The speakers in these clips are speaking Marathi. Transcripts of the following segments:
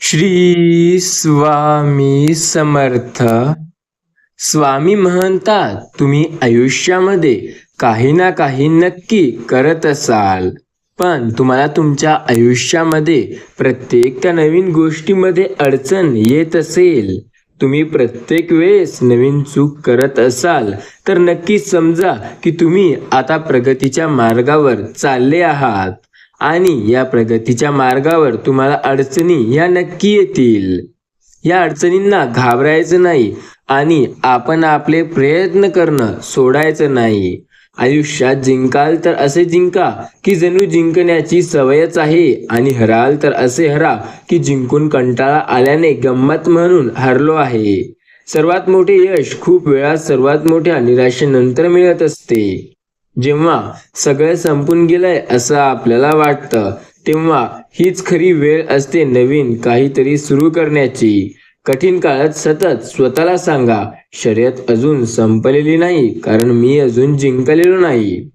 श्री स्वामी समर्थ. स्वामी म्हणतात, तुम्ही आयुष्यामध्ये काही ना काही नक्की करत असाल, पण तुम्हाला तुमच्या आयुष्यामध्ये प्रत्येक त्या नवीन गोष्टीमध्ये अडचण येत असेल, तुम्ही प्रत्येक वेळेस नवीन चूक करत असाल, तर नक्की समजा की तुम्ही आता प्रगतीच्या मार्गावर चालले आहात. आणि या प्रगतीच्या मार्गावर तुम्हाला अडचणी या नक्की येतील. या अडचणींना घाबरायचं नाही आणि आपण आपले प्रयत्न करणं सोडायचं नाही. आयुष्यात जिंकाल तर असे जिंका की जणू जिंकण्याची सवयच आहे, आणि हराल तर असे हरा की जिंकून कंटाळा आल्याने गंमत म्हणून हरलो आहे. सर्वात मोठे यश खूप वेळा सर्वात मोठ्या निराशेनंतर मिळत असते. जेव्हा सगळं संपून गेलंय असं आपल्याला वाटतं, तेव्हा हीच खरी वेळ असते नवीन काहीतरी सुरू करण्याची. कठीण काळात सतत स्वतःला सांगा, शर्यत अजून संपलेली नाही, कारण मी अजून जिंकलेलो नाही.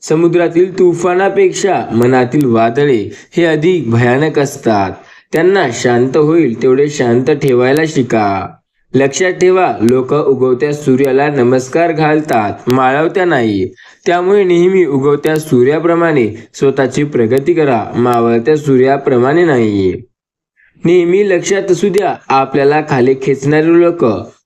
समुद्रातील तुफानापेक्षा मनातील वादळे हे अधिक भयानक असतात. त्यांना शांत होईल तेवढे शांत ठेवायला शिका. लक्षात ठेवा, लोक उगवत्या सूर्याला नमस्कार घालतात, माळवत्या नाही. त्यामुळे नेहमी उगवत्या सूर्याप्रमाणे स्वतःची प्रगती करा, मावळत्या सूर्याप्रमाणे नाही. नेहमी लक्षात असू द्या, आपल्याला खाली खेचणारे लोक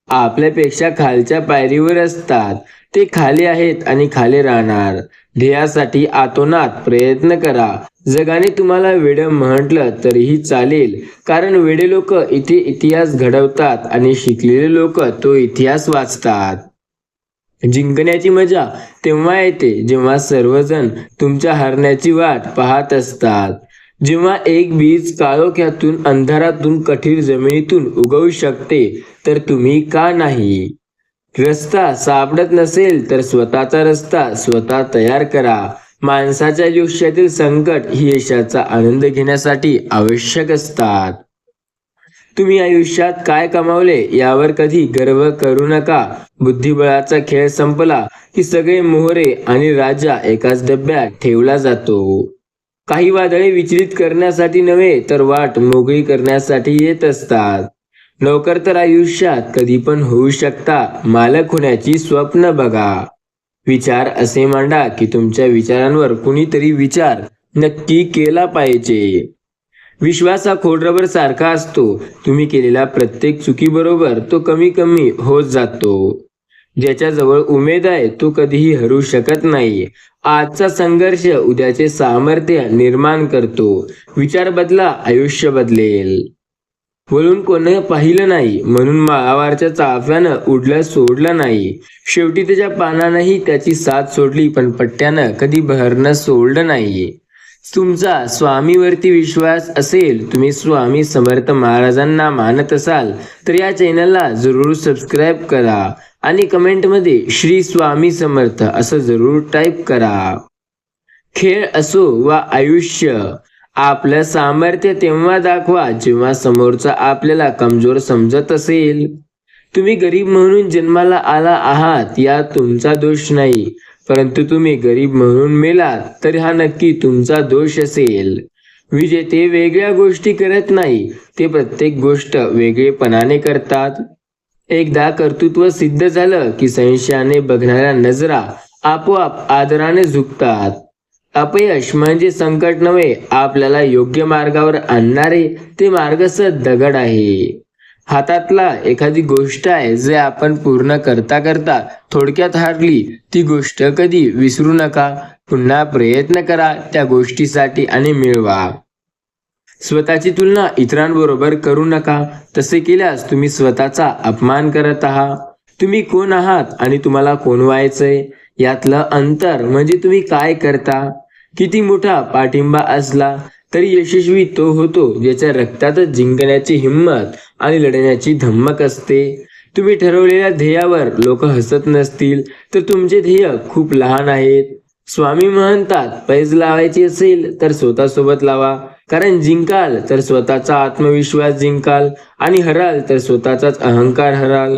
आपल्यापेक्षा खालच्या पायरीवर असतात. ते खाली आहेत आणि खाली राहणार. ध्येयासाठी आतोनात प्रयत्न करा. जगाने तुम्हाला वेडं म्हटलं तरीही चालेल, कारण वेडे लोक इथे इतिहास घडवतात आणि शिकलेले लोक तो इतिहास वाचतात. जिंकण्याची मजा तेव्हा येते जेव्हा सर्वजण तुमच्या हरण्याची वाट पाहत असतात. जेव्हा एक बीज काळोख्यातून, अंधारातून, कठीण जमिनीतून उगवू शकते, तर तुम्ही का नाही? रस्ता सापडत नसेल तर स्वतःचा रस्ता स्वतः तयार करा. माणसाच्या आयुष्यातील संकट ही यशाचा आनंद घेण्यासाठी आवश्यक असतात. तुम्ही आयुष्यात काय कमावले यावर कधी गर्व करू नका. बुद्धिबळाचा खेळ संपला की सगळे मोहरे आणि राजा एकाच डब्यात ठेवला जातो. काही वादळे विचलित करण्यासाठी नव्हे, तर वाट मोकळी करण्यासाठी येत असतात. नोकर तर आयुष्यात कधी पण होऊ शकता. मालक होण्याची स्वप्न बघा. विचार असे मांडा की तुमच्या विचारांवर कुणीतरी विचार नक्की केला पाहिजे. विश्वास हा खोडरबर सारखा असतो. तुम्ही केलेल्या प्रत्येक चुकीबरोबर तो कमी कमी होत जातो. ज्याच्याजवळ उमेद आहे तो कधीही हरू शकत नाही. आजचा संघर्ष उद्याचे सामर्थ्य निर्माण करतो. विचार बदला, आयुष्य बदलेल. वळून कोणी पाहिलं नाही म्हणून माळावरच्या चाफ्यानं उडलं सोडलं नाही. शेवटी त्याच्या पानानंही त्याची साथ सोडली, पण पट्ट्यानं कधी बहरणं सोडलं नाही. तुमचा स्वामीवरती विश्वास असेल, तुम्ही स्वामी समर्थ महाराजांना मानत असाल, तर या चॅनलला जरूर सबस्क्राईब करा आणि कमेंटमध्ये श्री स्वामी समर्थ असं जरूर टाईप करा. खेळ असो वा आयुष्य, आपलं सामर्थ्य तेव्हा दाखवा जेव्हा समोरचा आपल्याला कमजोर समजत असेल. तुम्ही गरीब म्हणून जन्माला आला आहात यात तुमचा दोष नाही, परंतु तुम्ही गरीब म्हणून मेलात तर हा नक्की तुमचा दोष असेल. विजेते वेगळ्या गोष्टी करत नाही, ते प्रत्येक गोष्ट वेगळेपणाने करतात. एकदा कर्तृत्व सिद्ध झालं की संशयाने बघणाऱ्या नजरा आपोआप आदराने झुकतात. अपयश म्हणजे संकट नव्हे, आपल्याला योग्य मार्गावर आणणारे ते मार्गस्थ दगड आहे. हातातला एखादी गोष्ट आहे जे आपण पूर्ण करता करता थोडक्यात हारली, ती गोष्ट कधी विसरू नका. पुन्हा प्रयत्न करा त्या गोष्टीसाठी आणि मिळवा. स्वतःची तुलना इतरांबरोबर करू नका. तसे केल्यास तुम्ही स्वतःचा अपमान करत आहात. तुम्ही कोण आहात आणि तुम्हाला कोण व्हायचंय यातलं अंतर म्हणजे तुम्ही काय करता. किती मोठा पाठिंबा असला तरी यशस्वी तो होतो ज्याच्या रक्तातच जिंकण्याची हिंमत आणि लढण्याची धमक असते. तुम्ही ठरवलेल्या ध्येयावर लोक हसत नसतील तर तुमचे ध्येय खूप लहान आहेत. स्वामी म्हणतात, पैज लावायची असेल तर स्वतःसोबत लावा, कारण जिंकाल तर स्वतःचा आत्मविश्वास जिंकाल आणि हराल तर स्वतःचाच अहंकार हराल.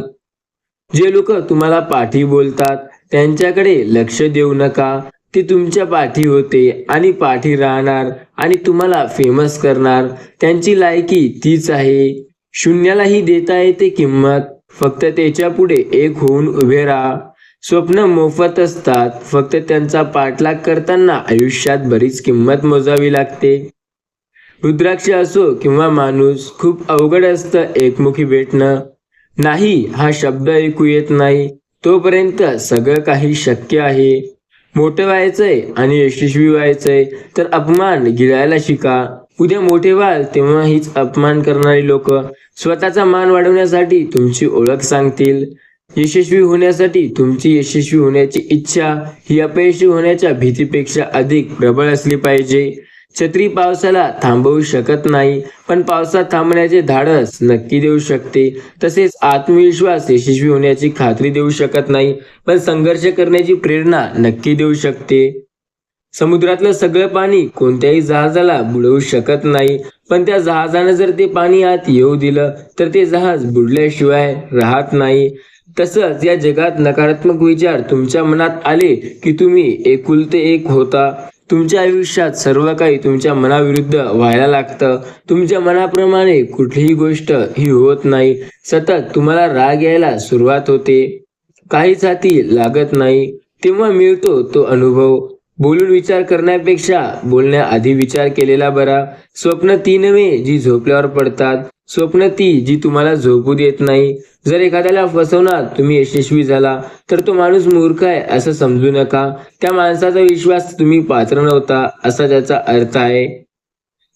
जे लोक तुम्हाला पाठी बोलतात त्यांच्याकडे लक्ष देऊ नका. ते तुमच्या पाठी होते आणि पाठी राहणार आणि तुम्हाला फेमस करणार. त्यांची लायकी तीच आहे. शून्यालाही देता येते किंमत, फक्त त्याच्या पुढे एक होऊन उभे राहा. स्वप्न मोफत असतात, फक्त त्यांचा पाठलाग करताना आयुष्यात बरीच किंमत मोजावी लागते. रुद्राक्ष असो किंवा माणूस, खूप अवघड असतं एकमुखी भेटणं. नाही हा शब्द ऐकू येत नाही तोपर्यंत सगळं काही शक्य आहे. मोठं व्हायचंय आणि यशस्वी व्हायचंय तर अपमान गिळायला शिका. उद्या मोठे व्हाल तेव्हा हीच अपमान करणारी लोक स्वतःचा मान वाढवण्यासाठी तुमची ओळख सांगतील. यशस्वी होण्यासाठी तुमची यशस्वी होण्याची इच्छा ही अपयशी होण्याच्या भीतीपेक्षा अधिक प्रबळ असली पाहिजे. छत्री पावसाला थांबवू शकत नाही, पण पावसात थांबण्याचे धाडस नक्की देऊ शकते. तसेच आत्मविश्वास यशस्वी होण्याची खात्री देऊ शकत नाही, पण संघर्ष करण्याची प्रेरणा नक्की देऊ शकते. समुद्रातलं सगळं पाणी कोणत्याही जहाजाला बुडवू शकत नाही, पण त्या जहाजानं जर ते पाणी आत येऊ दिलं तर ते जहाज बुडल्याशिवाय राहत नाही. तसंच या जगात नकारात्मक विचार तुमच्या मनात आले की तुम्ही एकुलते एक होता. तुमच्या आयुष्यात सर्व काही तुमच्या मनाविरुद्ध व्हायला लागतं. तुमच्या मनाप्रमाणे कुठलीही गोष्ट ही होत नाही. सतत तुम्हाला राग यायला सुरुवात होते. काहीच हाती लागत नाही. तेव्हा मिळतो तो अनुभव. बोलून विचार करण्यापेक्षा बोलण्याआधी विचार केलेला बरा. स्वप्न ती नव्हे जी झोपल्यावर पडतात, स्वप्न ती जी तुम्हाला झोपू देत नाही. जर एखाद्याला फसवणार तुम्ही यशस्वी झाला तर तो माणूस मूर्ख आहे असं समजू नका. त्या माणसाचा विश्वास तुम्ही पात्र नव्हता असा त्याचा अर्थ आहे.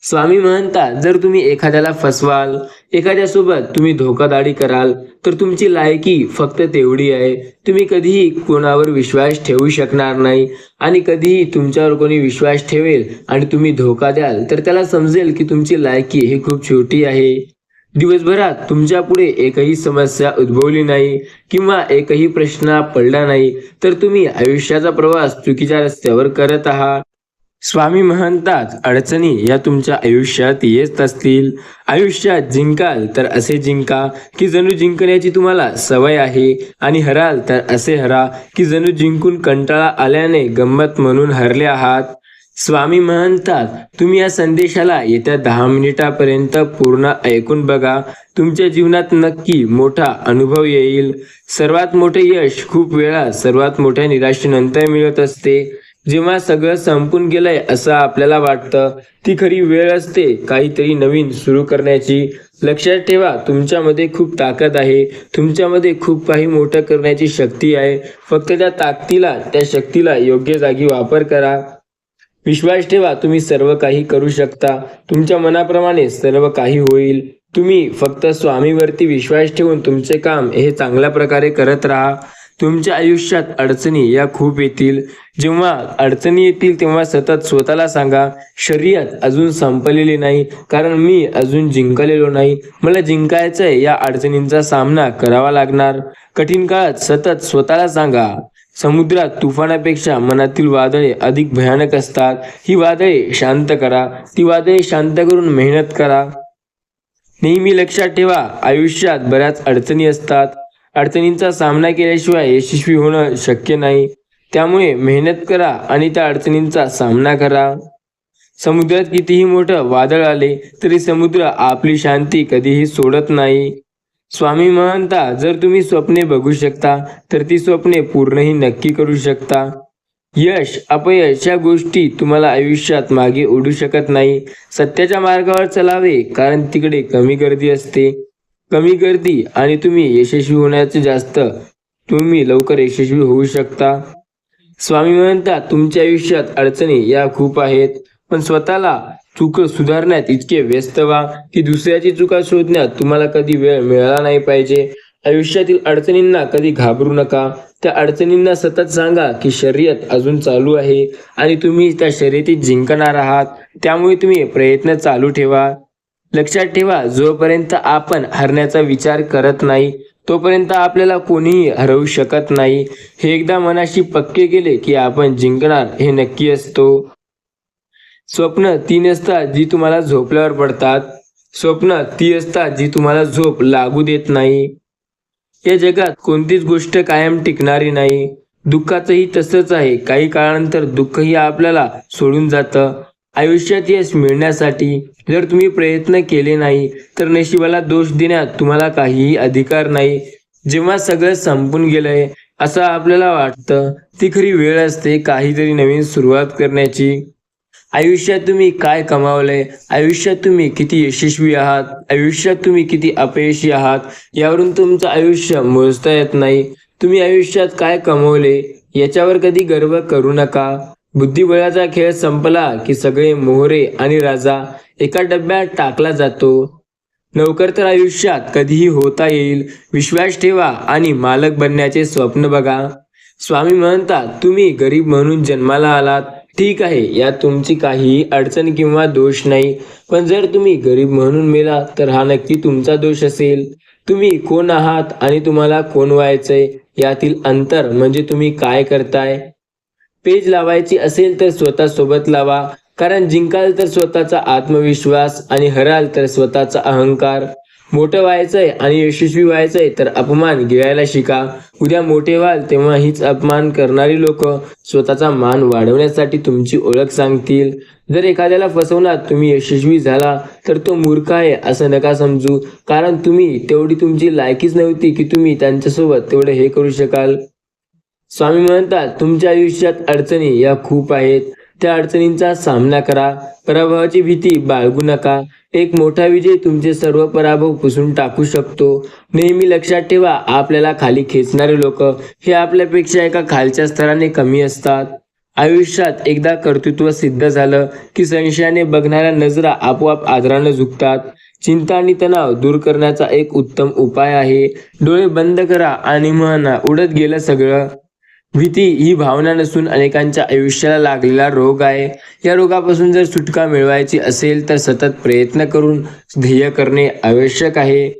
स्वामी म्हणतात, जर तुम्ही एखाद्याला फसवाल, एखाद्यासोबत तुम्ही धोकाधडी कराल तर तुमची लायकी फक्त तेवढी आहे. तुम्ही कधीही कोणावर विश्वास ठेवू शकणार नाही आणि कधीही तुमच्यावर कोणी विश्वास ठेवेल आणि तुम्ही धोका द्याल तर त्याला समजेल की तुमची लायकी ही खूप छोटी आहे. दिवसभरात तुमच्या पुढे एकही समस्या उद्भवली नाही किंवा एकही प्रश्न पडला नाही तर तुम्ही आयुष्याचा प्रवास चुकीच्या रस्त्यावर करत आहात. स्वामी म्हणतात, अडचणी या तुमच्या आयुष्यात येत असतील. आयुष्यात जिंकाल तर असे जिंका की जणू जिंकण्याची तुम्हाला सवय आहे आणि हराल तर असे हरा की जणू जिंकून कंटाळा आल्याने गंमत म्हणून हरले आहात. स्वामी म्हणतात, तुम्ही या संदेशाला येत्या 10 मिनिटापर्यंत पूर्ण ऐकून बघा. तुमच्या जीवनात नक्की मोठा अनुभव येईल. सर्वात मोठे यश खूप वेळा सर्वात मोठ्या निराशेनंतर मिळत असते. जेव्हा सगळं संपून गेलंय असं आपल्याला वाटतं, ती खरी वेळ असते काहीतरी नवीन सुरू करण्याची. लक्षात ठेवा, तुमच्यामध्ये खूप ताकद आहे. तुमच्यामध्ये खूप काही मोठं करण्याची शक्ती आहे. फक्त त्या ताकदीला, त्या शक्तीला योग्य जागी वापर करा. विश्वास ठेवा, तुम्ही सर्व काही करू शकता. तुमच्या मनाप्रमाणे सर्व काही होईल. तुम्ही फक्त स्वामीवरती विश्वास ठेवून तुमचे काम हे चांगल्या प्रकारे करत राहा. तुमच्या आयुष्यात अडचणी या खूप येतील. जेव्हा अडचणी येतील तेव्हा सतत स्वतःला सांगा, शर्यत अजून संपलेली नाही, कारण मी अजून जिंकलेलो नाही. मला जिंकायचंय. या अडचणींचा सामना करावा लागणार. कठीण काळात सतत स्वतःला सांगा, समुद्रात तुफानापेक्षा मनातील वादळे अधिक भयानक असतात. ही वादळे शांत करा. ती वादळे शांत करून मेहनत करा. नेहमी लक्षात ठेवा, आयुष्यात बऱ्याच अडचणी असतात. अडचणींचा सामना केल्याशिवाय यशस्वी होणं शक्य नाही. त्यामुळे मेहनत करा आणि त्या अडचणींचा सामना करा. समुद्रात कितीही मोठं वादळ आले तरी समुद्र आपली शांती कधीही सोडत नाही. स्वामी म्हणतात, जर तुम्ही स्वप्ने बघू शकता तर ती स्वप्ने पूर्णही नक्की करू शकता. यश अपयश या गोष्टी तुम्हाला आयुष्यात मागे ओढू शकत नाही. सत्याच्या मार्गावर चलावे, कारण तिकडे कमी गर्दी असते. कमी गर्दी आणि तुम्ही यशस्वी होण्याचे जास्त, तुम्ही लवकर यशस्वी होऊ शकता. स्वामी म्हणतात, तुमच्या आयुष्यात अडचणी या खूप आहेत, पण स्वतःला चूक सुधारण्यात इतके व्यस्त व्हा की दुसऱ्याची चुका शोधण्यात तुम्हाला कधी वेळ मिळाला नाही पाहिजे. आयुष्यातील अडचणींना कधी घाबरू नका. त्या अडचणींना सतत सांगा की शर्यत अजून चालू आहे आणि तुम्ही त्या शर्यतीत जिंकणार आहात. त्यामुळे तुम्ही प्रयत्न चालू ठेवा. लक्षात ठेवा, जोपर्यंत आपण हरण्याचा विचार करत नाही तोपर्यंत आपल्याला कोणीही हरवू शकत नाही. हे एकदा मनाशी पक्के केले की आपण जिंकणार हे नक्की असतो. स्वप्न ती नसतात जी तुम्हाला झोपल्यावर पडतात. स्वप्न ती असतात जी तुम्हाला झोप लागू देत नाही. या जगात कोणतीच गोष्ट कायम टिकणारी नाही. दुःखाचंही तसंच आहे. काही काळानंतर दुःखही आपल्याला सोडून जातं. आयुष्यात यश मिळण्यासाठी जर तुम्ही प्रयत्न केले नाही तर नशिबाला दोष देण्यात तुम्हाला काहीही अधिकार नाही. जेव्हा सगळं संपून गेलंय असं आपल्याला वाटतं, ती खरी वेळ असते काहीतरी नवीन सुरुवात करण्याची. आयुष्यात तुम्ही काय कमावलंय, आयुष्यात तुम्ही किती यशस्वी आहात, आयुष्यात तुम्ही किती अपयशी आहात, यावरून तुमचं आयुष्य मोजता येत नाही. तुम्ही आयुष्यात काय कमवले याच्यावर कधी गर्व करू नका. बुद्धिबळाचा खेळ संपला की सगळे मोहरे आणि राजा एका डब्यात टाकला जातो. नोकर तर आयुष्यात कधीही होता येईल. विश्वास ठेवा आणि मालक बनण्याचे स्वप्न बघा. स्वामी म्हणतात, तुम्ही गरीब म्हणून जन्माला आलात, ठीक आहे, यात तुमची काहीही अडचण किंवा दोष नाही. पण जर तुम्ही गरीब म्हणून मेला तर हा नक्की तुमचा दोष असेल. तुम्ही कोण आहात आणि तुम्हाला कोण व्हायचंय यातील अंतर म्हणजे तुम्ही काय करताय. पेज लावायची असेल तर स्वतः सोबत लावा, कारण जिंकाल तर स्वतःचा आत्मविश्वास आणि हराल तर स्वतःचा अहंकार. मोठं व्हायचंय आणि यशस्वी व्हायचंय तर अपमान गिळायला शिका. उद्या मोठे व्हाल तेव्हा हीच अपमान करणारी लोक स्वतःचा मान वाढवण्यासाठी तुमची ओळख सांगतील. जर एखाद्याला फसवणार तुम्ही यशस्वी झाला तर तो मूर्ख आहे असं नका समजू, कारण तुम्ही तेवढी तुमची लायकीच नव्हती की तुम्ही त्यांच्यासोबत तेवढं हे करू शकाल. स्वामी म्हणतात, तुमच्या आयुष्यात अडचणी या खूप आहेत, त्या अडचणींचा सामना करा. पराभवाची भीती बाळगू नका. एक मोठा विजय तुमचे सर्व पराभव पुसून टाकू शकतो. नेहमी लक्षात ठेवा, आपल्याला खाली खेचणारे लोक हे आपल्यापेक्षा एका खालच्या स्तराने कमी असतात. आयुष्यात एकदा कर्तृत्व सिद्ध झालं की संशयाने बघणाऱ्या नजरा आपोआप आदरानं झुकतात. चिंता आणि तणाव दूर करण्याचा एक उत्तम उपाय आहे. डोळे बंद करा आणि म्हणा, उडत गेलं सगळं. भीती ही भावना नसून अनेकांच्या आयुष्याला लागलेला रोग आहे. या रोगापासून जर सुटका मिळवायची असेल तर सतत प्रयत्न करून ध्येय करणे आवश्यक आहे.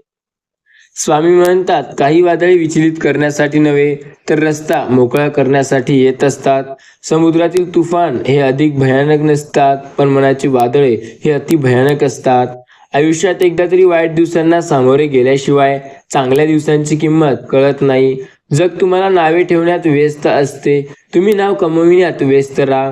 स्वामी म्हणतात, काही वादळे विचलित करण्यासाठी नव्हे तर रस्ता मोकळा करण्यासाठी येत असतात. समुद्रातील तुफान हे अधिक भयानक नसतात, पण मनाची वादळे हे अति भयानक असतात. आयुष्यात एकदा तरी वाईट दिवसांना सामोरे गेल्याशिवाय चांगल्या दिवसांची किंमत कळत नाही. जग तुम्हाला नावे ठेवण्यात व्यस्त असते, तुम्ही नाव कमविण्यात व्यस्त राहा.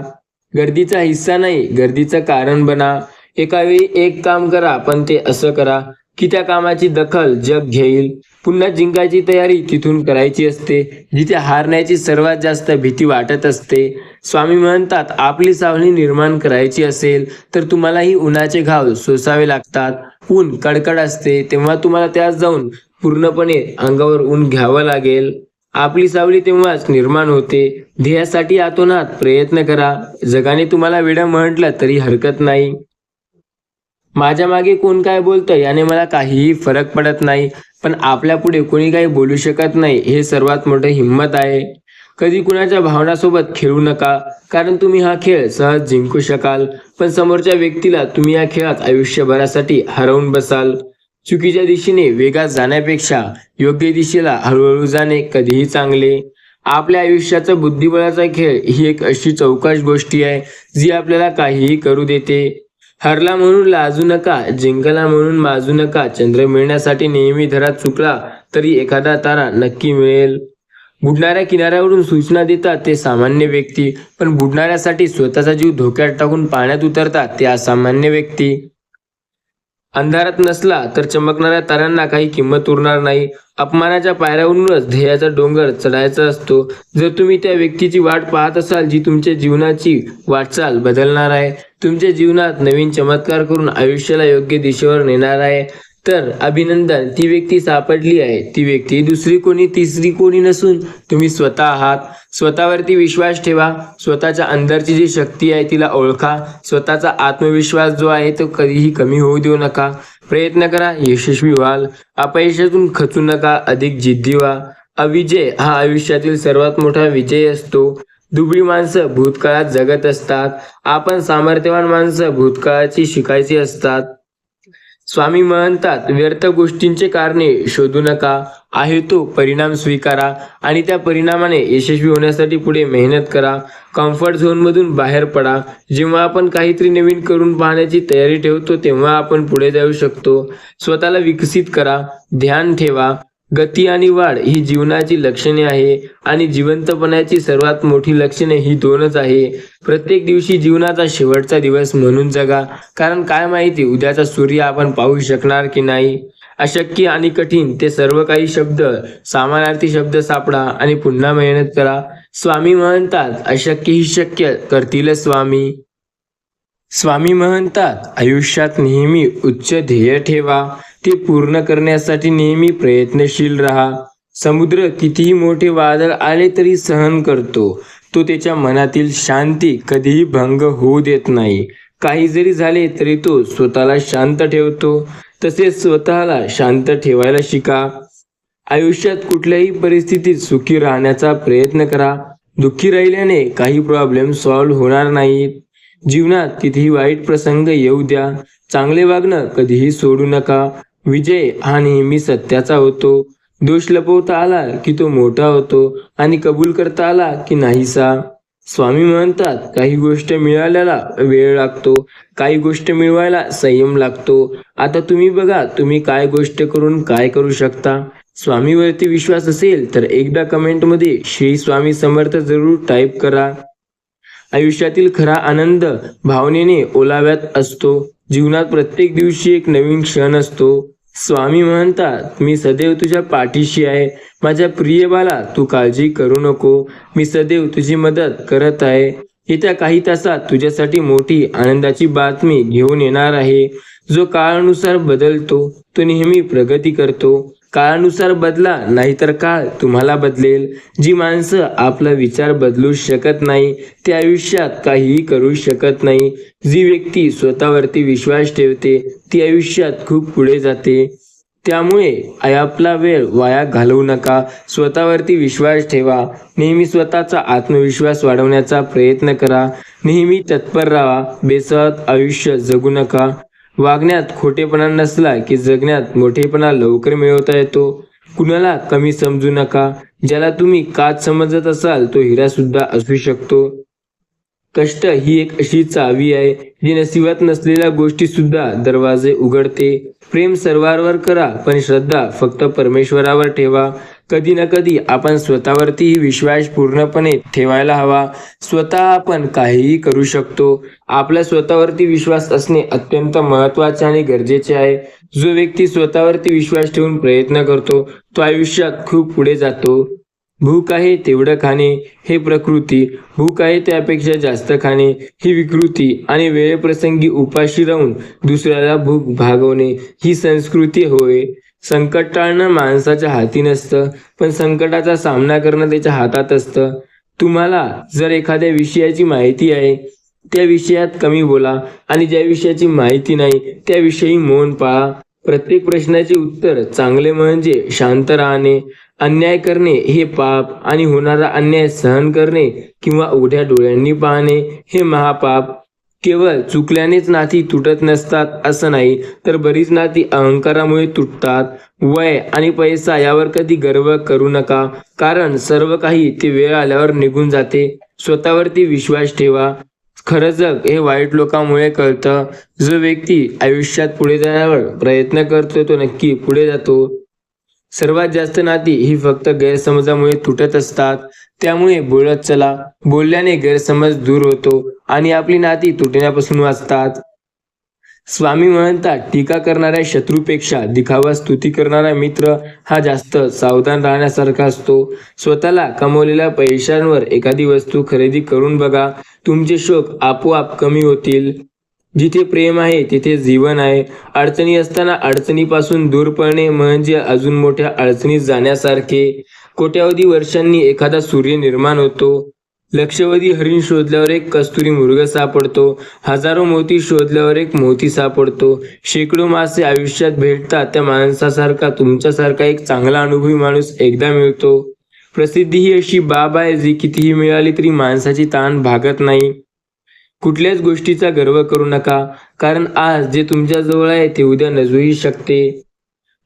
गर्दीचा हिस्सा नाही, गर्दीचं कारण बना. एका वेळी एक काम करा, पण ते असं करा की त्या कामाची दखल जग घेईल. पुन्हा जिंकायची तयारी तिथून करायची असते जिथे हारण्याची सर्वात जास्त भीती वाटत असते. स्वामी म्हणतात, आपली सावली निर्माण करायची असेल तर तुम्हालाही उन्हाचे घाव सोसावे लागतात. ऊन कडकड असते तेव्हा तुम्हाला त्यात जाऊन पूर्णपणे अंगावर ऊन घ्यावं लागेल. आपली सावली तेव्हाच निर्माण होते. ध्येयासाठी आतोनात प्रयत्न करा. जगाने तुम्हाला वेडं म्हटलं तरी हरकत नाही. माझ्या मागे कोण काय बोलतं याने मला काहीही फरक पडत नाही, पण आपल्या पुढे कोणी काही बोलू शकत नाही हे सर्वात मोठी हिंमत आहे. कधी कुणाच्या भावनासोबत खेळू नका, कारण तुम्ही हा खेळ सहज जिंकू शकाल, पण समोरच्या व्यक्तीला तुम्ही या खेळात आयुष्यभरासाठी हरवून बसाल. चुकीच्या दिशेने वेगात जाण्यापेक्षा योग्य दिशेला हळूहळू जाणे कधीही चांगले. आपल्या आयुष्याचा बुद्धिबळाचा खेळ ही एक अशी चौकश गोष्टी आहे जी आपल्याला काहीही करू देते. हरला म्हणून लाजू नका, जिंकला म्हणून माजू नका. चंद्र मिळण्यासाठी नेहमी धरात चुकला तरी एखादा तारा नक्की मिळेल. बुडणाऱ्या किनाऱ्यावरून सूचना देतात ते सामान्य व्यक्ती, पण बुडणाऱ्यासाठी स्वतःचा जीव धोक्यात टाकून पाण्यात उतरतात ते असामान्य व्यक्ती. अंधारात नसला तर चमकणाऱ्या ताऱ्यांना काही किंमत उरणार नाही. अपमानाच्या पायऱ्यावरूनच ध्येयाचा डोंगर चढायचा असतो. जर तुम्ही त्या व्यक्तीची वाट पाहत असाल जी तुमच्या जीवनाची वाटचाल बदलणार आहे, तुमच्या जीवनात नवीन चमत्कार करून आयुष्याला योग्य दिशेवर नेणार आहे, तर अभिनंदन, ती व्यक्ती सापडली आहे. ती व्यक्ती दुसरी कोणी तिसरी कोणी नसून तुम्ही स्वतः आहात. स्वतःवरती विश्वास ठेवा. स्वतःच्या अंदरची जी शक्ती आहे तिला ओळखा. स्वतःचा आत्मविश्वास जो आहे तो कधीही कमी होऊ देऊ नका. प्रयत्न करा, यशस्वी व्हाल. अपयशातून खचू नका, अधिक जिद्दी व्हा. अविजय हा आयुष्यातील सर्वात मोठा विजय असतो. दुबळी माणसं भूतकाळात जगत असतात. आपण सामर्थ्यवान माणसं भूतकाळाची शिकायची असतात. स्वामी म्हणतात, व्यर्थ गोष्टींचे कारणे शोधू नका, आहे तो परिणाम स्वीकारा आणि त्या परिणामाने यशस्वी होण्यासाठी पुढे मेहनत करा. कम्फर्ट झोनमधून बाहेर पडा. जेव्हा आपण काहीतरी नवीन करून पाहण्याची तयारी ठेवतो तेव्हा आपण पुढे जाऊ शकतो. स्वतःला विकसित करा. ध्यान ठेवा. गती आणि वाढ ही जीवनाची लक्षणे आहे आणि जिवंतपणाची सर्वात मोठी लक्षणे ही दोनच आहे. प्रत्येक दिवशी जीवनाचा शेवटचा दिवस म्हणून जगा, कारण काय माहिती उद्याचा सूर्य आपण पाहू शकणार की नाही. अशक्य आणि कठीण ते सर्व काही शब्द, समानार्थी शब्द सापडा आणि पुन्हा मेहनत करा. स्वामी म्हणतात, अशक्य ही शक्य करतील स्वामी. स्वामी म्हणतात, आयुष्यात नेहमी उच्च ध्येय ठेवा. ते पूर्ण करण्यासाठी नेहमी प्रयत्नशील राहा. समुद्र कितीही मोठे वादळ आले तरी सहन करतो. तो त्याच्या मनातील शांती कधीही भंग होऊ देत नाही. काही जरी झाले तरी तो स्वतःला शांत ठेवतो. तसेच स्वतःला शांत ठेवायला शिका. आयुष्यात कुठल्याही परिस्थितीत सुखी राहण्याचा प्रयत्न करा. दुःखी राहिल्याने काही प्रॉब्लेम सॉल्व्ह होणार नाहीत. जीवनात कितीही वाईट प्रसंग येऊ द्या, चांगले वागणं कधीही सोडू नका. विजय हा नेहमी सत्याचा होतो. दोष लपवता आला की तो मोठा होतो आणि कबूल करता आला की नाहीसा. स्वामी म्हणतात, काही गोष्ट मिळाल्याला वेळ लागतो, काही गोष्ट मिळवायला संयम लागतो. आता तुम्ही बघा, तुम्ही काय गोष्ट करून काय करू शकता. स्वामीवरती विश्वास असेल तर एकदा कमेंटमध्ये श्री स्वामी समर्थ जरूर टाईप करा. आयुष्यातील खरा आनंद भावनेने ओलाव्यात असतो. जीवनात प्रत्येक दिवशी एक नवीन क्षण असतो. स्वामी म्हणतात, मी सदैव तुझ्या पाठीशी आहे. माझ्या प्रिय बाला, तू काळजी करू नको. मी सदैव तुझी मदत करत आहे. येत्या काही तासात तुझ्यासाठी मोठी आनंदाची बातमी घेऊन येणार आहे. जो काळानुसार बदलतो तो नेहमी प्रगती करतो. काळानुसार बदला, नाहीतर काळ तुम्हाला बदलेल. जी माणसं आपला विचार बदलू शकत नाही ते आयुष्यात काहीही करू शकत नाही. जी व्यक्ती स्वतःवरती विश्वास ठेवते ती आयुष्यात खूप पुढे जाते. त्यामुळे आपला वेळ वाया घालवू नका. स्वतःवरती विश्वास ठेवा. नेहमी स्वतःचा आत्मविश्वास वाढवण्याचा प्रयत्न करा. नेहमी तत्पर राहा. बेसावध आयुष्य जगू नका. वागण्यात खोटेपणा नसला की जगण्यात मोठेपणा लवकर मिळवता येतो. कुणाला कमी समजू नका. ज्याला तुम्ही काच समजत असाल तो हिरा सुद्धा असू शकतो. कष्ट ही एक अशी चावी आहे जी नशिबात नसलेल्या गोष्टी सुद्धा दरवाजे उघडते. प्रेम सर्वांवर करा, पण श्रद्धा फक्त परमेश्वरावर ठेवा. कधी ना कधी आपण स्वतःवरतीही विश्वास पूर्णपणे ठेवायला हवा. स्वतः आपण काहीही करू शकतो. आपल्या स्वतःवरती विश्वास असणे अत्यंत महत्त्वाचे आणि गरजेचे आहे. जो व्यक्ती स्वतःवरती विश्वास ठेवून प्रयत्न करतो तो आयुष्यात खूप पुढे जातो. भूक आहे तेवढं खाणे हे प्रकृती, भूक आहे त्यापेक्षा जास्त खाणे ही विकृती आणि वेळेप्रसंगी उपाशी राहून दुसऱ्याला भूक भागवणे ही संस्कृती होय. संकट टाळणं माणसाच्या हाती नसतं, पण संकटाचा सामना करणं त्याच्या हातात असतं. तुम्हाला जर एखाद्या विषयाची माहिती आहे त्या विषयात कमी बोला आणि ज्या विषयाची माहिती नाही त्याविषयी मौन पाळा. प्रत्येक प्रश्नाचे उत्तर चांगले म्हणजे शांत राहणे. अन्याय करणे हे पाप आणि होणारा अन्याय सहन करणे किंवा उघड्या डोळ्यांनी पाहणे हे महापाप. केवळ चुकल्यानेच नाती तुटत नसतात असं नाही, तर बरीच नाती अहंकारामुळे तुटतात. वय आणि पैसा यावर कधी गर्व करू नका, कारण सर्व काही ते वेळ आल्यावर निघून जाते. स्वतःवरती विश्वास ठेवा. खरं जग हे वाईट लोकांमुळे कळतं. जो व्यक्ती आयुष्यात पुढे जाण्यावर प्रयत्न करतो तो नक्की पुढे जातो. सर्वात जास्त नाती ही फक्त गैरसमजामुळे तुटत असतात. त्यामुळे बोलत चला. बोलल्याने गैरसमज दूर होतो आणि आपली नाती तुटण्यापासून वाचतात. स्वामी म्हणतात, टीका करणाऱ्या शत्रूपेक्षा दिखावा स्तुती करणारा मित्र हा जास्त सावधान राहण्यासारखा असतो. स्वतःला कमवलेल्या पैशांवर एखादी वस्तू खरेदी करून बघा. तुमचे शोक आपोआप कमी होतील. जिथे प्रेम आहे तिथे जीवन आहे. अडचणी असताना अडचणीपासून दूर पळणे म्हणजे अजून मोठ्या अडचणीत जाण्यासारखे. कोट्यावधी वर्षांनी एखादा सूर्य निर्माण होतो. लक्षवेधी हरिण शोधल्यावर एक कस्तुरी मृग सापडतो. हजारो मोती शोधल्यावर एक मोती सापडतो. शेकडो मासे आयुष्यात भेटतात. त्या माणसासारखा तुमच्यासारखा एक चांगला अनुभवी माणूस एकदा मिळतो. प्रसिद्धी ही अशी बाब आहे जी कितीही मिळाली तरी माणसाची ताण भागत नाही. कुठल्याच गोष्टीचा गर्व करू नका, कारण आज जे तुमच्या जवळ आहे ते उद्या नसूही शकते.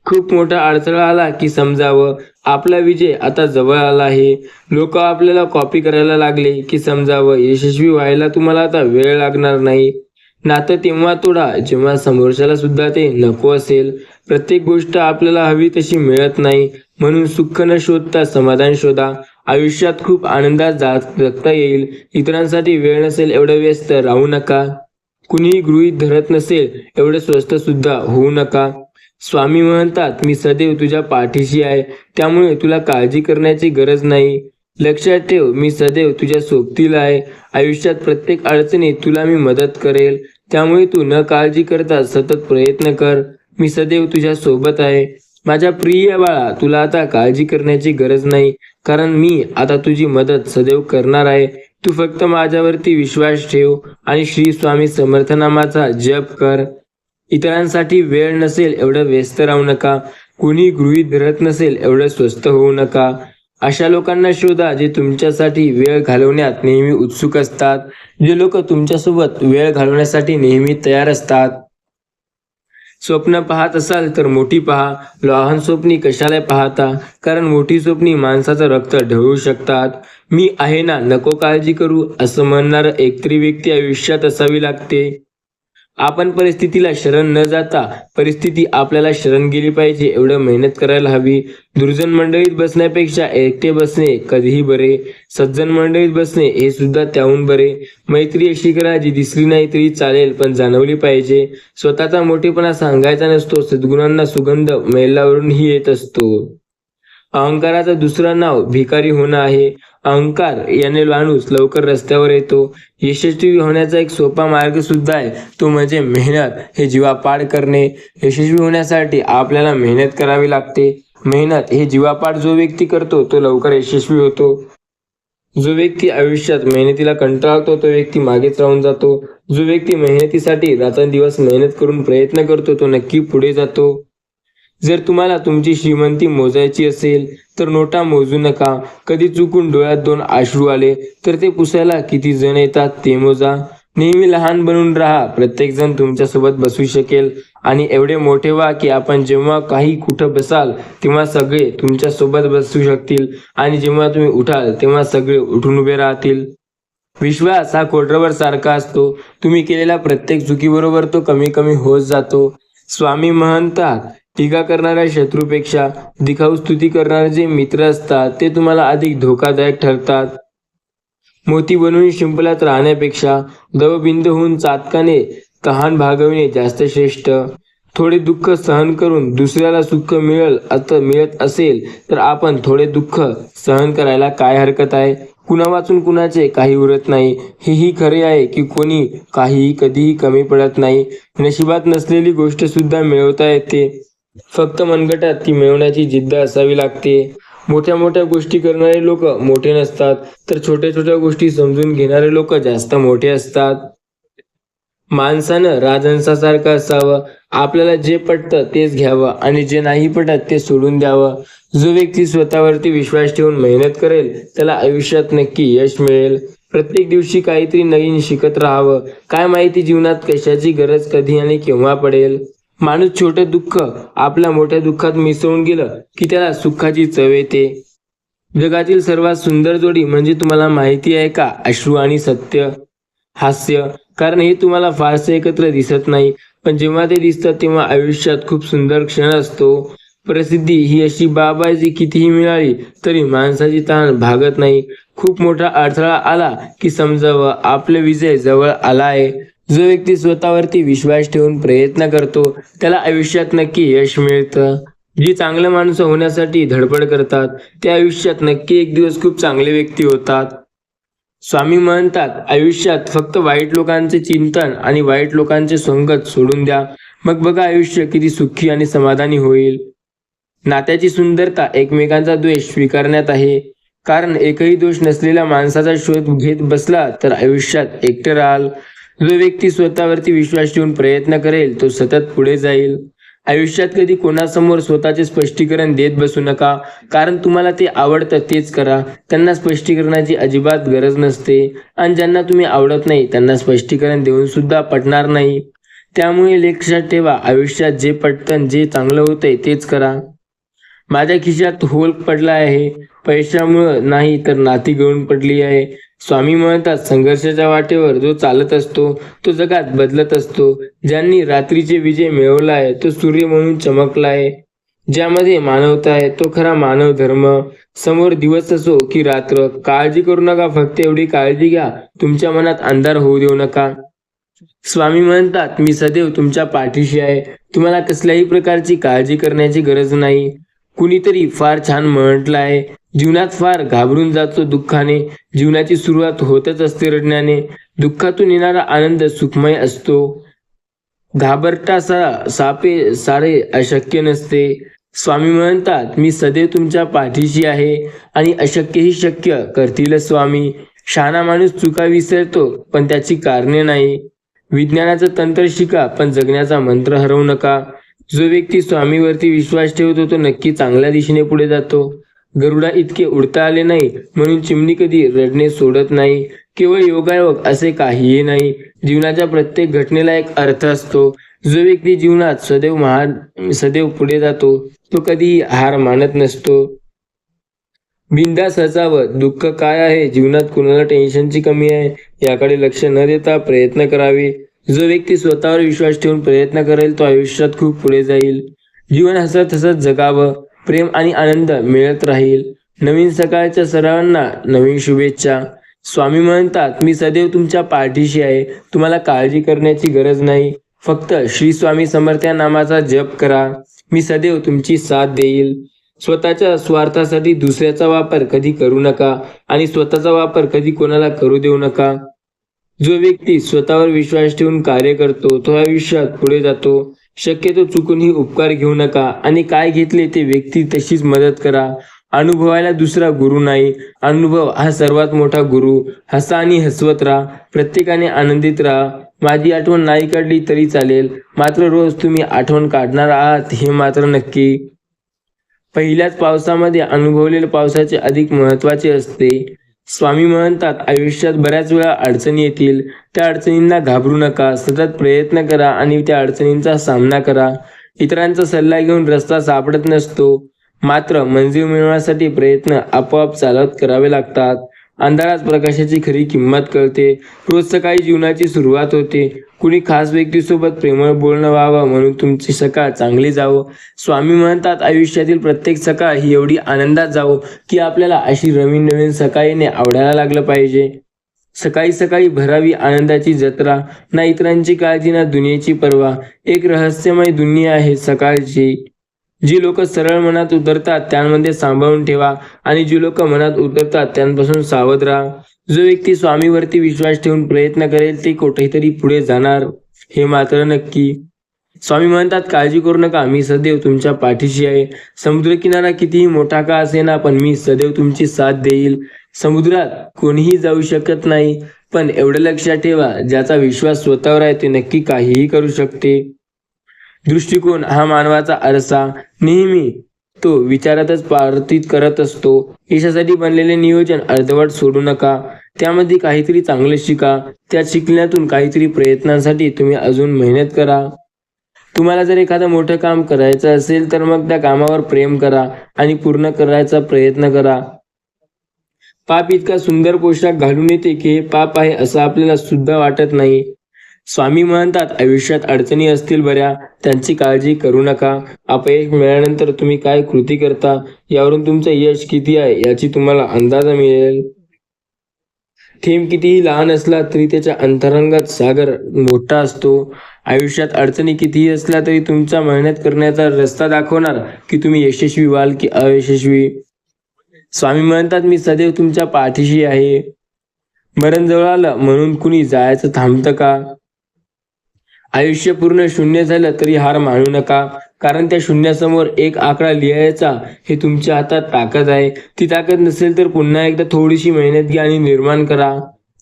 खूप मोठा अडथळा आला की समजावं आपला विजय आता जवळ आला आहे. लोक आपल्याला कॉपी करायला लागले की समजावं यशस्वी व्हायला तुम्हाला आता वेळ लागणार नाही. नातं तेव्हा तोडा जेव्हा समोरच्याला सुद्धा ते नको असेल. प्रत्येक गोष्ट आपल्याला हवी तशी मिळत नाही, म्हणून सुख न शोधता समाधान शोधा. आयुष्यात खूप आनंदात जगता येईल. इतरांसाठी वेळ नसेल एवढं व्यस्त राहू नका. कुणीही गृहीत धरत नसेल एवढं स्वस्त सुद्धा होऊ नका. स्वामी म्हणतात, मी सदैव तुझ्या पाठीशी आहे, त्यामुळे तुला काळजी करण्याची गरज नाही. लक्षात ठेव, मी सदैव तुझ्या सोबतीला आहे. आयुष्यात प्रत्येक अडचणीत तुला मी मदत करेल, त्यामुळे तू न काळजी करता सतत प्रयत्न कर. मी सदैव तुझ्या सोबत आहे. माझ्या प्रिय बाळा, तुला आता काळजी करण्याची गरज नाही, कारण मी आता तुझी मदत सदैव करणार आहे. तू फक्त माझ्यावरती विश्वास ठेव आणि श्री स्वामी समर्थ नामाचा जप कर. इतरांसाठी वेळ नसेल एवढं व्यस्त राहू नका. कोणी गृहीत धरत नसेल एवढं स्वस्थ होऊ नका. अशा लोकांना शोधा जे तुमच्यासाठी वेळ घालवण्यात नेहमी उत्सुक असतात, जे लोक तुमच्यासोबत वेळ घालवण्यासाठी नेहमी तयार असतात. स्वप्न पाहत असाल तर मोठी पहा, लहान स्वप्नी कशाला पाहता, कारण मोठी स्वप्नी माणसाचं रक्त ढवळू शकतात. मी आहे ना, नको काळजी करू असं म्हणणारं एकतरी व्यक्ती आयुष्यात असावी लागते. आपण परिस्थितीला शरण न जाता परिस्थिती आपल्याला शरण गेली पाहिजे एवढं मेहनत करायला हवी. दुर्जन मंडळीत बसण्यापेक्षा एकटे बसणे कधीही बरे. सज्जन मंडळीत बसणे हे सुद्धा त्याहून बरे. मैत्री अशी करा जी दिसली नाही तरी चालेल पण जाणवली पाहिजे. स्वतःचा मोठेपणा सांगायचा नसतो, सद्गुणांना सुगंध मैलावरूनही येत असतो. अहंकाराचं दुसरं नाव भिकारी होणं आहे. अहंकार याने माणूस लवकर रस्त्यावर येतो. यशस्वी होण्याचा एक सोपा मार्ग सुद्धा आहे, तो म्हणजे मेहनत, हे जीवापाड करणे. यशस्वी होण्यासाठी आपल्याला मेहनत करावी लागते. मेहनत हे जीवापाड जो व्यक्ती करतो तो लवकर यशस्वी होतो. जो व्यक्ती आयुष्यात मेहनतीला कंटाळतो तो व्यक्ती मागेच राहून जातो. जो व्यक्ती मेहनतीसाठी रात्रंदिवस मेहनत करून प्रयत्न करतो तो नक्की पुढे जातो. जर तुम्हाला तुमची श्रीमंती मोजायची असेल तर नोटा मोजू नका. कधी चुकून डोळ्यात 2 अश्रू आले तर ते पुसायला किती जण येतात ते मोजा. नेहमी लहान बनून राहा. प्रत्येक जण तुमच्यासोबत बसू शकेल आणि एवढे मोठे व्हा की आपण जेव्हा काही कुठं बसाल तेव्हा सगळे तुमच्यासोबत बसू शकतील आणि जेव्हा तुम्ही उठाल तेव्हा सगळे उठून उभे राहतील. विश्वास हा खोडरबर सारखा असतो. तुम्ही केलेल्या प्रत्येक चुकीबरोबर तो कमी कमी होत जातो. स्वामी म्हणतात, टीका करणाऱ्या शत्रूपेक्षा दिखाऊ स्तुती करणारे जे मित्र असतात ते तुम्हाला अधिक धोकादायक ठरतात. मोती बनवून शिंपल्यात राहण्यापेक्षा दवबिंद होऊन चातकाने तहान भागविणे जास्त श्रेष्ठ. थोडे दुःख सहन करून दुसऱ्याला सुख मिळत असेल तर आपण थोडे दुःख सहन करायला काय हरकत आहे. कुणा वाचून कुणाचे काही उरत नाही. हेही खरे आहे की कोणी काहीही कधीही कमी पडत नाही. नशिबात नसलेली गोष्ट सुद्धा मिळवता येते, फक्त मनगटात ती मिळवण्याची जिद्द असावी लागते. मोठ्या मोठ्या गोष्टी करणारे लोक मोठे नसतात, तर छोट्या छोट्या गोष्टी समजून घेणारे लोक जास्त मोठे असतात. माणसानं राजहंसासारखं असावं. आपल्याला जे पटतं तेच घ्यावं आणि जे नाही पटत ते सोडून द्यावं. जो व्यक्ती स्वतःवरती विश्वास ठेवून मेहनत करेल त्याला आयुष्यात नक्की यश मिळेल. प्रत्येक दिवशी काहीतरी नवीन शिकत राहावं. काय माहिती जीवनात कशाची गरज कधी आणि केव्हा पडेल. माणूस छोटे दुःख आपल्या मोठ्या दुःखात मिसळून गेलं की त्याला सुखाची चव येते. जगातील सर्वात सुंदर जोडी म्हणजे तुम्हाला माहिती आहे का? अश्रू आणि सत्य हास्य. कारण हे तुम्हाला फारसे एकत्र दिसत नाही, पण जेव्हा ते दिसतात तेव्हा आयुष्यात खूप सुंदर क्षण असतो. प्रसिद्धी ही अशी बाब आहे जी कितीही मिळाली तरी माणसाची तहान भागत नाही. खूप मोठा अडथळा आला की समजावं आपले विजय जवळ आला आहे. जो व्यक्ती स्वतःवरती विश्वास ठेवून प्रयत्न करतो त्याला आयुष्यात नक्की यश मिळतं. जी चांगलं माणसं होण्यासाठी धडपड करतात ते आयुष्यात नक्की एक दिवस खूप चांगले व्यक्ती होतात. स्वामी म्हणतात, आयुष्यात फक्त वाईट लोकांचे चिंतन आणि वाईट लोकांचे संगत सोडून द्या, मग बघा आयुष्य किती सुखी आणि समाधानी होईल. नात्याची सुंदरता एकमेकांचा द्वेष स्वीकारण्यात आहे. कारण एकही दोष नसलेल्या माणसाचा शोध घेत बसला तर आयुष्यात एकटे राहाल. जो व्यक्ती स्वतःवरती विश्वास ठेवून प्रयत्न करेल तो सतत पुढे जाईल. आयुष्यात कधी कोणासमोर स्वतःचे स्पष्टीकरण देत बसू नका, कारण तुम्हाला ते आवडतं तेच करा. त्यांना स्पष्टीकरणाची अजिबात गरज नसते आणि ज्यांना तुम्ही आवडत नाही त्यांना स्पष्टीकरण देऊन सुद्धा पटणार नाही. त्यामुळे लक्षात ठेवा, आयुष्यात जे पटतं जे चांगलं होतंय तेच करा. माझ्या खिशात होल पडला आहे, पैशामुळं नाही तर नाती गळून पडली आहे. स्वामी म्हणतात, संघर्षाच्या वाटेवर जो चालत असतो तो जगात बदलत असतो. ज्यांनी रात्रीचे विजय मिळवला आहे तो सूर्य म्हणून चमकला आहे. ज्यामध्ये मानवता आहे तो खरा मानव धर्म. समोर दिवस असो की रात्र, काळजी करू नका, फक्त एवढी काळजी घ्या, तुमच्या मनात अंधार होऊ देऊ नका. स्वामी म्हणतात, मी सदैव तुमच्या पाठीशी आहे. तुम्हाला कसल्याही प्रकारची काळजी करण्याची गरज नाही. कुणीतरी फार छान म्हटलं आहे, जीवनात फार घाबरून जातो दुःखाने. जीवनाची सुरुवात होतच असते रडण्याने. दुःखातून येणारा आनंद सुखमय असतो. घाबरटा सापे सारे अशक्य नसते. स्वामी म्हणतात, मी सदैव तुमच्या पाठीशी आहे आणि अशक्यही शक्य करतील स्वामी. शहाणा माणूस चुका विसरतो पण त्याची कारणे नाही. विज्ञानाचं तंत्र शिका पण जगण्याचा मंत्र हरवू नका. जो व्यक्ती स्वामीवरती विश्वास ठेवतो तो नक्की चांगल्या दिशेने पुढे जातो. गरुडा इतके उडता आले नाही म्हणून चिमणी कधी रडणे सोडत नाही. केवळ योगायोग असे काहीही नाही. जीवनाच्या प्रत्येक घटनेला एक अर्थ असतो. जो व्यक्ती जीवनात सदैव पुढे जातो तो कधीही हार मानत नसतो. बिनधास्त हसावं. दुःख काय आहे, जीवनात कुणाला टेन्शनची कमी आहे याकडे लक्ष न देता प्रयत्न करावे. जो व्यक्ती स्वतःवर विश्वास ठेवून प्रयत्न करेल तो आयुष्यात खूप पुढे जाईल. जीवन हसत हसत जगावं. प्रेम आणि आनंद मिळत राहील. नवीन सकाळच्या सर्वांना नवीन शुभेच्छा. स्वामी म्हणतात, मी सदैव तुमच्या पाठीशी आहे. तुम्हाला काळजी करण्याची गरज नाही. फक्त श्री स्वामी समर्थ या नामाचा जप करा. मी सदैव तुमची साथ देईल. स्वतःच्या स्वार्थासाठी दुसऱ्याचा वापर कधी करू नका आणि स्वतःचा वापर कधी कोणाला करू देऊ नका. जो व्यक्ती स्वतःवर विश्वास ठेवून कार्य करतो तो आयुष्यात पुढे जातो. शक्यतो चुकूनही उपकार घेऊ नका आणि काय घेतले ते व्यक्ती तशीच मदत करा. अनुभवायला दुसरा गुरु नाही, अनुभव हा सर्वात मोठा गुरु. हसा आणि हसवत राहा. प्रत्येकाने आनंदित राहा. माझी आठवण नाही काढली तरी चालेल, मात्र रोज तुम्ही आठवण काढणार आहात हे मात्र नक्की. पहिल्याच पावसामध्ये अनुभवलेल्या पावसाचे अधिक महत्त्वाचे असते. स्वामी म्हणतात, आयुष्यात बऱ्याच वेळा अडचणी येतील. त्या अडचणींना घाबरू नका. सतत प्रयत्न करा आणि त्या अडचणींचा सामना करा. इतरांचा सल्ला घेऊन रस्ता सापडत नसतो, मात्र मंजिल मिळवण्यासाठी प्रयत्न आपोआप चालत करावे लागतात. अंधारात प्रकाशाची खरी किंमत कळते. रोज सकाळी जीवनाची सुरुवात होते. कुणी खास व्यक्तीसोबत प्रेमळ बोलणं व्हावं म्हणून तुमची सकाळ चांगली जावं. स्वामी म्हणतात, आयुष्यातील प्रत्येक सकाळ ही एवढी आनंदात जावो की आपल्याला अशी नवीन नवीन सकाळ येणे आवडायला लागलं पाहिजे. सकाळी सकाळी भरावी आनंदाची जत्रा. ना इतरांची काळजी ना दुनियेची पर्वा. एक रहस्यमय दुनिया आहे सकाळची. जी लोक सरळ मनात उतरतात त्यांमध्ये सांभाळून ठेवा आणि जी लोक मनात उतरतात त्यांपासून सावध राहा. जो व्यक्ती स्वामीवरती विश्वास ठेवून प्रयत्न करेल ते कुठेतरी पुढे जाणार हे मात्र नक्की. स्वामी म्हणतात, काळजी करू नका, मी सदैव तुमच्या पाठीशी आहे. समुद्रकिनारा कितीही मोठा का असेना पण मी सदैव तुमची साथ देईल. समुद्रात कोणीही जाऊ शकत नाही पण एवढं लक्षात ठेवा, ज्याचा विश्वास स्वतःवर आहे ते नक्की काहीही करू शकते. दृष्टिकोन हा मानवाचा आरसा. नेहमी तो विचारातच पार्थित करत असतो. यशासाठी बनलेले नियोजन अर्धवट सोडू नका. त्यामध्ये काहीतरी चांगले शिका. त्या शिकण्यातून काहीतरी प्रयत्नांसाठी तुम्ही अजून मेहनत करा. तुम्हाला जर एखादं मोठं काम करायचं असेल तर मग त्या कामावर प्रेम करा आणि पूर्ण करायचा प्रयत्न करा. पाप इतका सुंदर पोशाख घालून येते की हे पाप आहे असं आपल्याला सुद्धा वाटत नाही. स्वामी म्हणतात, आयुष्यात अडचणी असतील बऱ्या, त्यांची काळजी करू नका. अपयश मिळाल्यानंतर तुम्ही काय कृती करता यावरून तुमचं यश किती आहे याची तुम्हाला अंदाज मिळेल. थेंब कितीही लहान असला तरी त्याच्या अंतरंगात सागर मोठा असतो. आयुष्यात अडचणी कितीही असल्या तरी तुमचा मेहनत करण्याचा रस्ता दाखवणार की तुम्ही यशस्वी व्हाल की अयशस्वी. स्वामी म्हणतात, मी सदैव तुमच्या पाठीशी आहे. मरण जवळ आलं म्हणून कुणी जायचं थांबतं का? आयुष्य पूर्ण शून्य झालं तरी हार मानू नका, कारण त्या शून्यासमोर एक आकडा लिहायचा हे तुमच्या हातात ताकद आहे. ती ताकद नसेल तर पुन्हा एकदा थोडीशी मेहनत घ्या आणि निर्माण करा.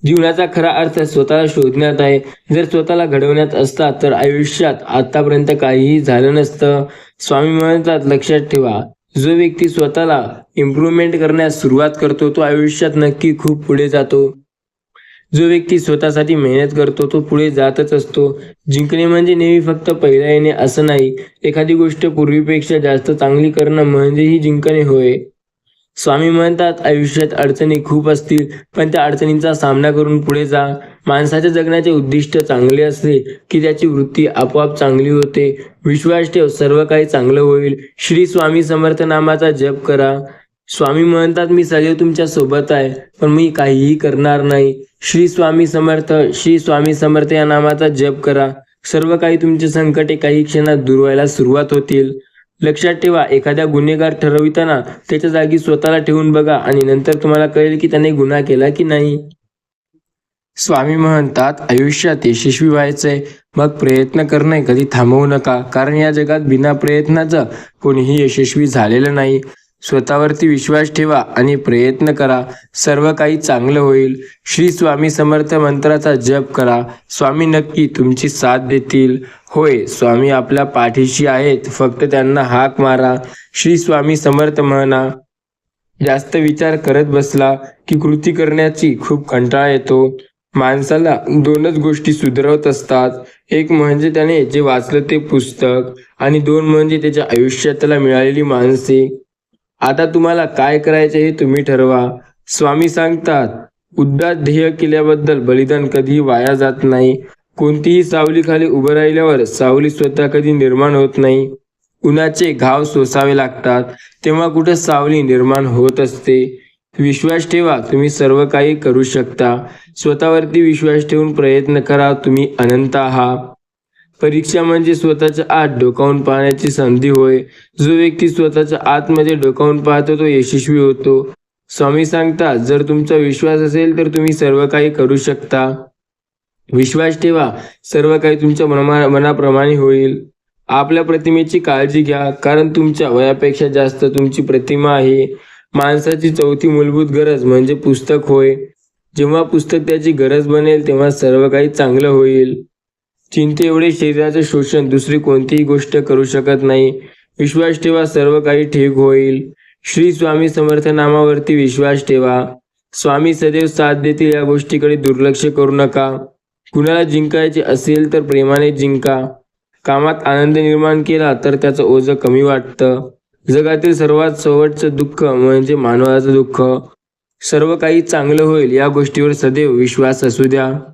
जीवनाचा खरा अर्थ स्वतःला शोधण्यात आहे. जर स्वतःला घडवण्यात असता तर आयुष्यात आतापर्यंत काहीही झालं नसतं. स्वामी म्हणतात, लक्षात ठेवा, जो व्यक्ती स्वतःला इम्प्रूव्हमेंट करण्यास सुरुवात करतो तो आयुष्यात नक्की खूप पुढे जातो. जो व्यक्ती स्वतःसाठी मेहनत करतो तो पुढे जातच असतो. जिंकणे म्हणजे नेहमी फक्त पहिला येणे असं नाही. एखादी गोष्ट पूर्वीपेक्षा जास्त चांगली करणं म्हणजेही जिंकणे होय. स्वामी म्हणतात आयुष्यात अडचणी खूप असतील, पण त्या अडचणींचा सामना करून पुढे जा. माणसाच्या जगण्याचे उद्दिष्ट चांगले असले की त्याची वृत्ती आपोआप चांगली होते. विश्वास ठेव, सर्व काही चांगलं होईल. श्री स्वामी समर्थ नामाचा जप करा. स्वामी म्हणतात मी सदैव तुमच्या सोबत आहे, पण मी काहीही करणार नाही. श्री स्वामी समर्थ, श्री स्वामी समर्थ या नामाचा जप करा. सर्व काही तुमचे संकटे काही क्षणात दूर व्हायला सुरुवात होतील. लक्षात ठेवा, एखाद्या गुन्हेगार ठरविताना त्याच्या जागी स्वतःला ठेवून बघा आणि नंतर तुम्हाला कळेल की त्याने गुन्हा केला की नाही. स्वामी म्हणतात आयुष्यात यशस्वी व्हायचंय, मग प्रयत्न करणे कधी थांबवू नका, कारण या जगात बिना प्रयत्नाचं कोणीही यशस्वी झालेलं नाही. स्वतःवरती विश्वास ठेवा आणि प्रयत्न करा, सर्व काही चांगलं होईल. श्री स्वामी समर्थ मंत्राचा जप करा. स्वामी नक्की तुमची साथ देतील. होय, स्वामी आपल्या पाठीशी आहेत, फक्त त्यांना हाक मारा. श्री स्वामी समर्थ म्हणा. जास्त विचार करत बसला की कृती करण्याची खूप कंटाळा येतो. माणसाला दोनच गोष्टी सुधरवत असतात, एक म्हणजे त्याने जे वाचलं ते पुस्तक आणि दोन म्हणजे त्याच्या आयुष्यात त्याला मिळालेली माणसे. आता तुम्हाला काय करायचे हे तुम्ही ठरवा. स्वामी सांगतात उद्दात ध्येय केल्याबद्दल बलिदान कधीही वाया जात नाही. कोणतीही सावलीखाली उभं राहिल्यावर सावली स्वतः कधी निर्माण होत नाही. उन्हाचे घाव सोसावे लागतात, तेव्हा कुठे सावली निर्माण होत असते. विश्वास ठेवा, तुम्ही सर्व काही करू शकता. स्वतःवरती विश्वास ठेवून प्रयत्न करा, तुम्ही अनंत आहात. परीक्षा म्हणजे स्वतःच्या आत डोकावून पाहण्याची संधी होय. जो व्यक्ती स्वतःच्या आतमध्ये डोकावून पाहतो तो यशस्वी होतो. स्वामी सांगतात जर तुमचा विश्वास असेल तर तुम्ही सर्व काही करू शकता. विश्वास ठेवा, सर्व काही तुमच्या मनाप्रमाणे होईल. आपल्या प्रतिमेची काळजी घ्या, कारण तुमच्या वयापेक्षा जास्त तुमची प्रतिमा आहे. माणसाची चौथी मूलभूत गरज म्हणजे पुस्तक होय. जेव्हा पुस्तक त्याची गरज बनेल तेव्हा सर्व काही चांगलं होईल. चिंते एवढे शरीराचं शोषण दुसरी कोणतीही गोष्ट करू शकत नाही. विश्वास ठेवा, सर्व काही ठीक होईल. श्री स्वामी समर्थ नामावरती विश्वास ठेवा. स्वामी सदैव साथ देतील, या गोष्टीकडे दुर्लक्ष करू नका. कुणाला जिंकायचे असेल तर प्रेमाने जिंका. कामात आनंद निर्माण केला तर त्याचं ओझं कमी वाटतं. जगातील सर्वात शेवटचं दुःख म्हणजे मानवाचं दुःख. सर्व काही चांगलं होईल, या गोष्टीवर सदैव विश्वास असू द्या.